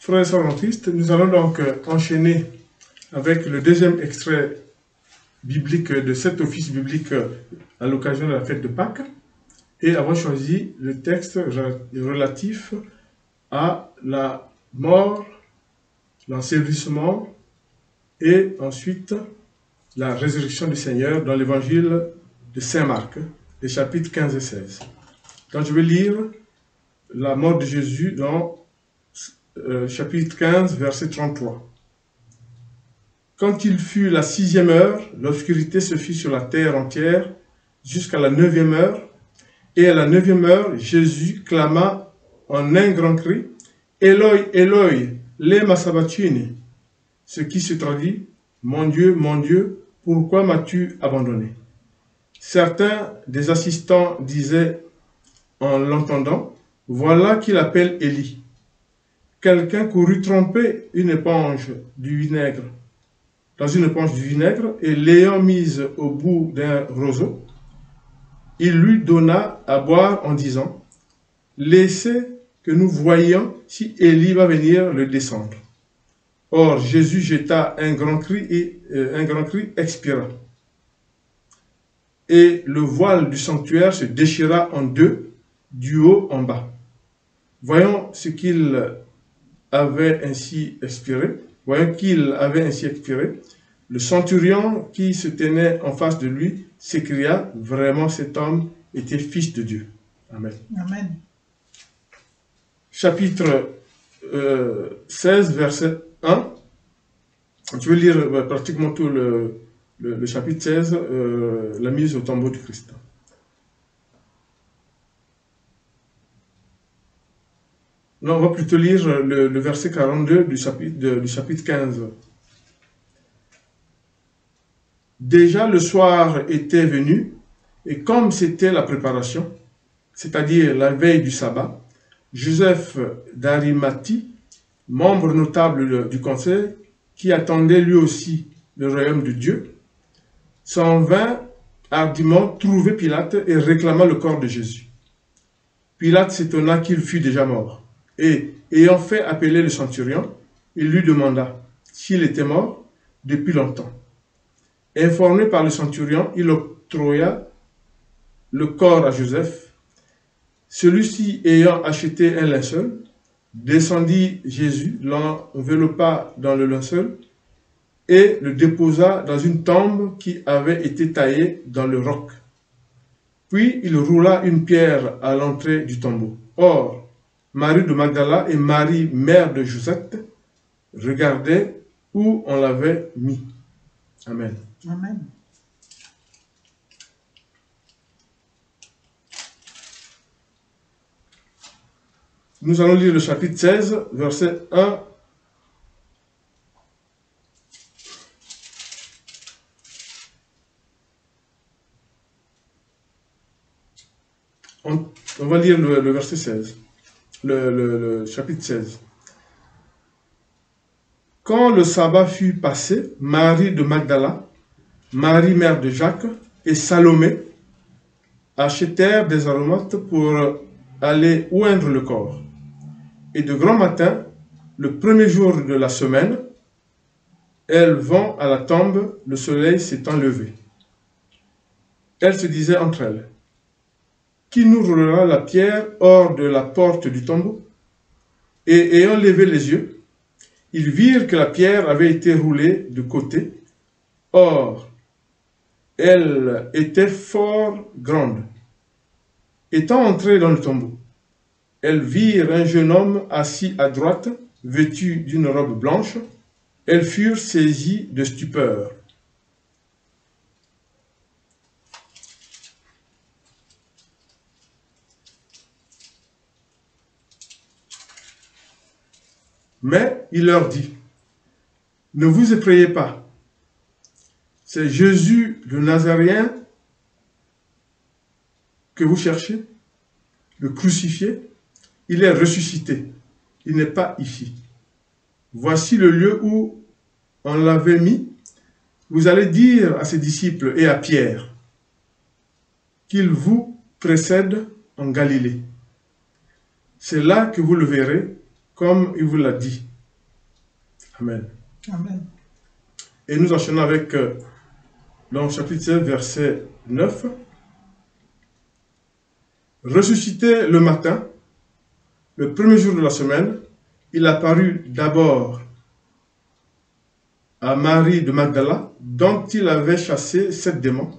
Frères et sœurs en Christ, nous allons donc enchaîner avec le deuxième extrait biblique de cet office biblique à l'occasion de la fête de Pâques et avons choisi le texte relatif à la mort, l'ensevelissement et ensuite la résurrection du Seigneur dans l'évangile de Saint Marc, les chapitres 15 et 16. Donc je vais lire la mort de Jésus dans chapitre 15, verset 33. Quand il fut la 6e heure, l'obscurité se fit sur la terre entière jusqu'à la 9e heure, et à la 9e heure, Jésus clama en un grand cri, « Eloi, Eloi, lema sabachthani » ce qui se traduit, « Mon Dieu, pourquoi m'as-tu abandonné » Certains des assistants disaient en l'entendant, « Voilà qu'il appelle Élie. » Quelqu'un courut tremper une éponge du vinaigre dans une éponge du vinaigre et l'ayant mise au bout d'un roseau, il lui donna à boire en disant, « Laissez que nous voyions si Élie va venir le descendre. » Or, Jésus jeta un grand cri et expira. Et le voile du sanctuaire se déchira en deux, du haut en bas. Voyons qu'il avait ainsi expiré. Le centurion qui se tenait en face de lui s'écria, « Vraiment cet homme était fils de Dieu. » Amen. Amen. Chapitre 16, verset 1. Je vais lire pratiquement tout le chapitre 16, la mise au tombeau du Christ. Non, on va plutôt lire le verset 42 du chapitre 15. Déjà le soir était venu, et comme c'était la préparation, c'est-à-dire la veille du sabbat, Joseph d'Arimathie, membre notable du conseil, qui attendait lui aussi le royaume de Dieu, s'en vint hardiment trouver Pilate et réclama le corps de Jésus. Pilate s'étonna qu'il fût déjà mort. Et, ayant fait appeler le centurion, il lui demanda s'il était mort depuis longtemps. Informé par le centurion, il octroya le corps à Joseph. Celui-ci ayant acheté un linceul, descendit Jésus, l'enveloppa dans le linceul et le déposa dans une tombe qui avait été taillée dans le roc. Puis il roula une pierre à l'entrée du tombeau. Or, Marie de Magdala et Marie, mère de Josette, regardaient où on l'avait mis. Amen. Amen. Nous allons lire le chapitre 16, verset 1. On va lire le verset 16. Le chapitre 16. Quand le sabbat fut passé, Marie de Magdala, Marie mère de Jacques et Salomé achetèrent des aromates pour aller oindre le corps. Et de grand matin, le premier jour de la semaine, elles vont à la tombe, le soleil s'étant levé. Elles se disaient entre elles, « Qui nous roulera la pierre hors de la porte du tombeau ?» Et ayant levé les yeux, ils virent que la pierre avait été roulée de côté. Or, elle était fort grande. Étant entrées dans le tombeau, elles virent un jeune homme assis à droite, vêtu d'une robe blanche. Elles furent saisies de stupeur. Mais il leur dit, « Ne vous effrayez pas. C'est Jésus le Nazaréen que vous cherchez, le crucifié. Il est ressuscité. Il n'est pas ici. Voici le lieu où on l'avait mis. Vous allez dire à ses disciples et à Pierre qu'il vous précède en Galilée. C'est là que vous le verrez, comme il vous l'a dit. Amen. Amen. Et nous enchaînons avec, dans le chapitre 7, verset 9. Ressuscité le matin, le premier jour de la semaine, il apparut d'abord à Marie de Magdala, dont il avait chassé 7 démons.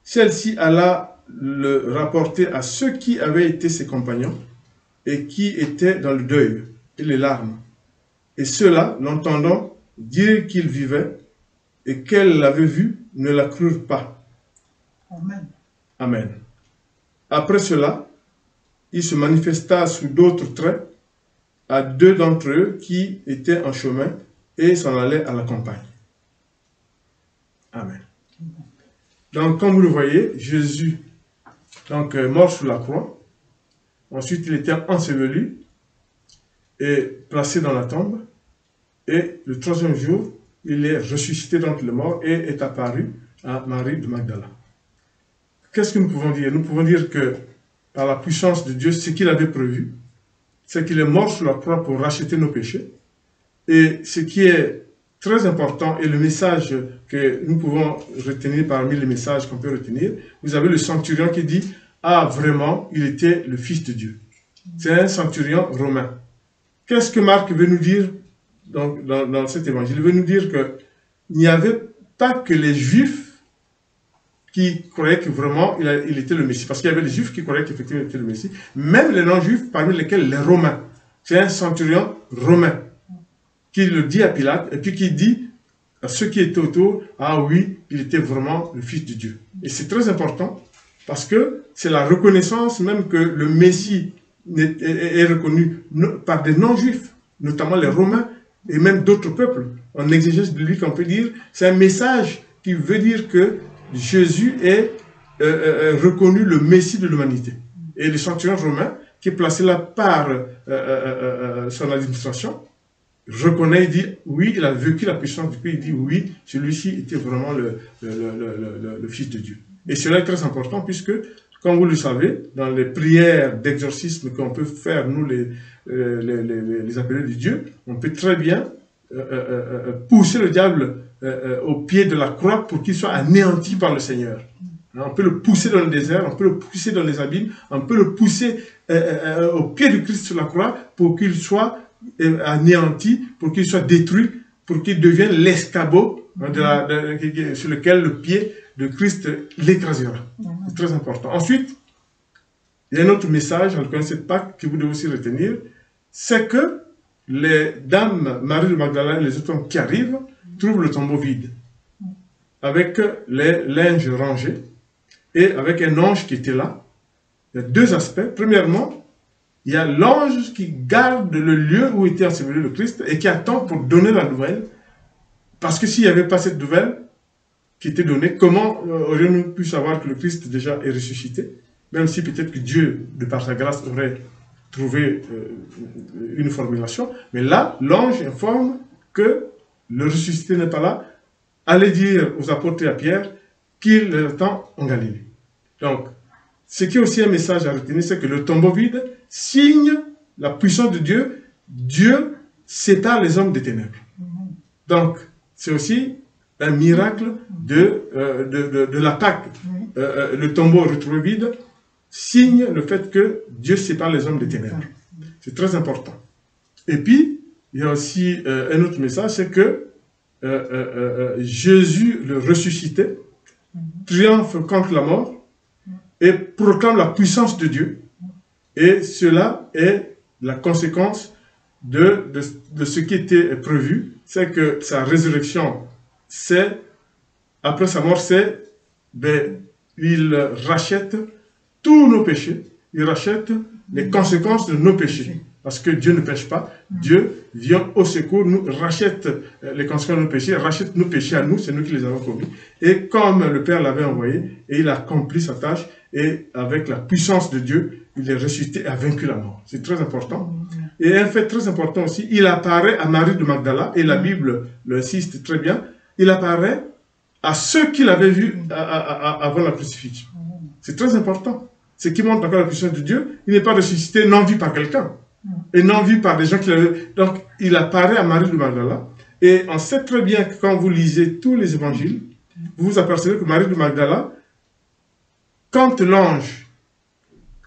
Celle-ci alla le rapporter à ceux qui avaient été ses compagnons et qui étaient dans le deuil et les larmes. Et ceux-là, l'entendant dire qu'il vivait et qu'elle l'avait vu, ne la crurent pas. Amen. Amen. Après cela, il se manifesta sous d'autres traits à 2 d'entre eux qui étaient en chemin et s'en allaient à la campagne. Amen. Donc, comme vous le voyez, Jésus, donc, mort sur la croix. Ensuite, il était enseveli et placé dans la tombe. Et le 3e jour, il est ressuscité d'entre les morts et est apparu à Marie de Magdala. Qu'est-ce que nous pouvons dire? Nous pouvons dire que par la puissance de Dieu, ce qu'il avait prévu, c'est qu'il est mort sur la croix pour racheter nos péchés. Et ce qui est très important, et le message que nous pouvons retenir parmi les messages qu'on peut retenir, vous avez le centurion qui dit « Ah, vraiment, il était le Fils de Dieu ». C'est un centurion romain. Qu'est-ce que Marc veut nous dire dans cet évangile? Il veut nous dire qu'il n'y avait pas que les Juifs qui croyaient que vraiment il était le Messie. Parce qu'il y avait les Juifs qui croyaient qu'effectivement il était le Messie. Même les non-Juifs, parmi lesquels les Romains. C'est un centurion romain qui le dit à Pilate et puis qui dit à ceux qui étaient autour, ah oui, il était vraiment le Fils de Dieu. Et c'est très important parce que c'est la reconnaissance même que le Messie est reconnu par des non-Juifs, notamment les Romains et même d'autres peuples. En exégèse de lui qu'on peut dire, c'est un message qui veut dire que Jésus est reconnu le Messie de l'humanité. Et le centurion romain, qui est placé là par son administration, reconnaît, il dit, oui, il a vécu la puissance du pays, il dit, oui, celui-ci était vraiment le Fils de Dieu. Et cela est très important puisque, comme vous le savez, dans les prières d'exorcisme qu'on peut faire, nous, les appelés de Dieu, on peut très bien pousser le diable au pied de la croix pour qu'il soit anéanti par le Seigneur. On peut le pousser dans le désert, on peut le pousser dans les abîmes, on peut le pousser au pied du Christ sur la croix pour qu'il soit anéanti, pour qu'il soit détruit, pour qu'il devienne l'escabeau sur lequel le pied de Christ l'écrasera. C'est très important. Ensuite, il y a un autre message, on le connaît cette Pâque, que vous devez aussi retenir, c'est que les dames, Marie de Magdala et les autres hommes qui arrivent, trouvent le tombeau vide, avec les linges rangés, et avec un ange qui était là. Il y a 2 aspects. Premièrement, il y a l'ange qui garde le lieu où était enseveli le Christ et qui attend pour donner la nouvelle. Parce que s'il n'y avait pas cette nouvelle qui était donnée, comment aurions-nous pu savoir que le Christ déjà est ressuscité? Même si peut-être que Dieu, de par sa grâce, aurait trouvé une formulation. Mais là, l'ange informe que le ressuscité n'est pas là. Allez dire aux apôtres et à Pierre qu'il attend en Galilée. Donc, ce qui est aussi un message à retenir, c'est que le tombeau vide signe la puissance de Dieu. Dieu sépare les hommes des ténèbres. Donc, c'est aussi un miracle de la Pâque. Le tombeau retrouvé vide signe le fait que Dieu sépare les hommes des ténèbres. C'est très important. Et puis, il y a aussi un autre message, c'est que Jésus, le ressuscité, triomphe contre la mort et proclame la puissance de Dieu. Et cela est la conséquence de ce qui était prévu. C'est que sa résurrection, c'est, après sa mort, c'est, il rachète tous nos péchés. Il rachète les conséquences de nos péchés. Parce que Dieu ne pêche pas. Dieu vient au secours, nous rachète les conséquences de nos péchés, rachète nos péchés à nous, c'est nous qui les avons commis. Et comme le Père l'avait envoyé, et il a accompli sa tâche, et avec la puissance de Dieu, il est ressuscité et a vaincu la mort. C'est très important. Et un fait très important aussi, il apparaît à Marie de Magdala, et la Bible l'insiste très bien, il apparaît à ceux qui l'avaient vu avant la crucifixion. C'est très important. Ce qui montre encore la puissance de Dieu, il n'est pas ressuscité non vu par quelqu'un. Et non vu par des gens qui l'avaient... Donc, il apparaît à Marie de Magdala. Et on sait très bien que quand vous lisez tous les évangiles, vous vous apercevez que Marie de Magdala, quand l'ange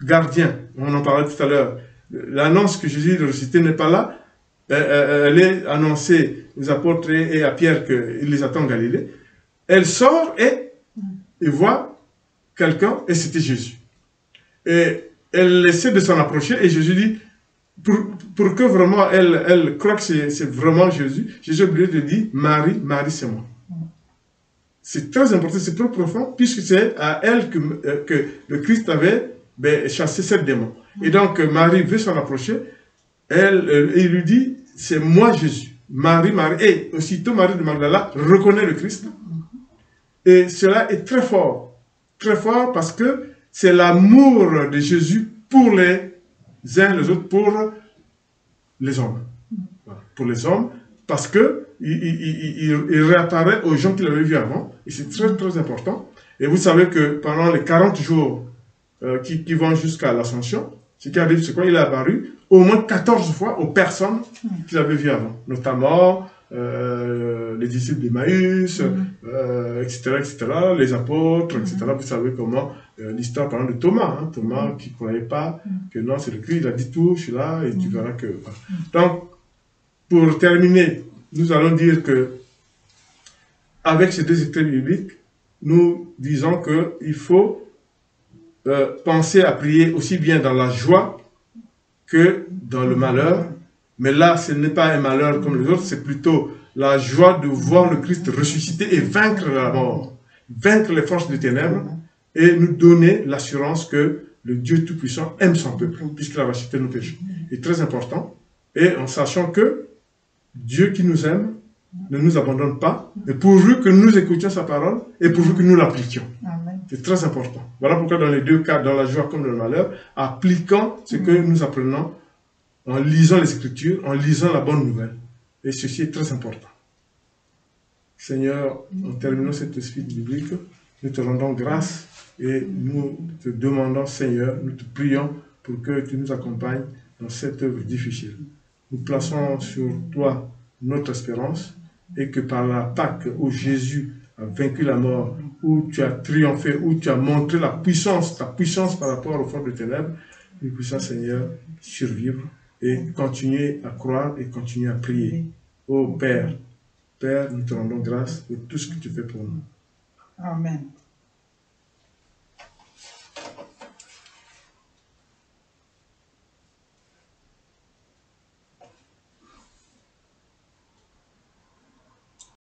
gardien, on en parlait tout à l'heure, l'annonce que Jésus est ressuscité n'est pas là, elle est annoncée aux apôtres et à Pierre qu'il les attend en Galilée. Elle sort et voit quelqu'un, et c'était Jésus. Et elle essaie de s'en approcher, et Jésus dit, pour que vraiment elle croit que c'est vraiment Jésus, Jésus est obligé de dire, Marie, Marie c'est moi. C'est très important, c'est très profond, puisque c'est à elle que le Christ avait chassé cette démon. Et donc Marie veut s'en approcher, il lui dit, c'est moi Jésus. Marie, Marie, et aussitôt Marie de Magdala reconnaît le Christ. Et cela est très fort parce que c'est l'amour de Jésus pour les uns les autres, pour les hommes. Voilà. Pour les hommes, parce que il réapparaît aux gens qu'il avait vus avant, et c'est très très important. Et vous savez que pendant les 40 jours qui vont jusqu'à l'ascension, ce qui arrive, c'est quoi? Il est apparu au moins 14 fois aux personnes qu'il avait vues avant, notamment les disciples d'Emmaüs, etc., les apôtres, etc. Vous savez comment l'histoire, par exemple, de Thomas, Thomas qui ne croyait pas que non, c'est le Christ, il a dit tout, je suis là, et tu verras que... Voilà. Donc, pour terminer, nous allons dire que, avec ces deux extraits bibliques, nous disons qu'il faut penser à prier aussi bien dans la joie que dans le malheur. Mais là, ce n'est pas un malheur comme les autres, c'est plutôt la joie de voir le Christ ressusciter et vaincre la mort, vaincre les forces des ténèbres et nous donner l'assurance que le Dieu Tout-Puissant aime son peuple, puisqu'il a racheté nos péchés. C'est très important. Et en sachant que Dieu qui nous aime ne nous abandonne pas, mais pourvu que nous écoutions sa parole et pourvu que nous l'appliquions. C'est très important. Voilà pourquoi dans les deux cas, dans la joie comme dans le malheur, appliquons ce que nous apprenons en lisant les Écritures, en lisant la bonne nouvelle. Et ceci est très important. Seigneur, en terminant cette suite biblique, nous te rendons grâce et nous te demandons, Seigneur, nous te prions pour que tu nous accompagnes dans cette œuvre difficile. Nous plaçons sur toi notre espérance et que par la Pâque où Jésus a vaincu la mort, où tu as triomphé, où tu as montré la puissance, ta puissance par rapport aux forces de ténèbres, nous puissions, Seigneur, survivre et continuer à croire et continuer à prier. Ô Père, Père, nous te rendons grâce pour tout ce que tu fais pour nous. Amen.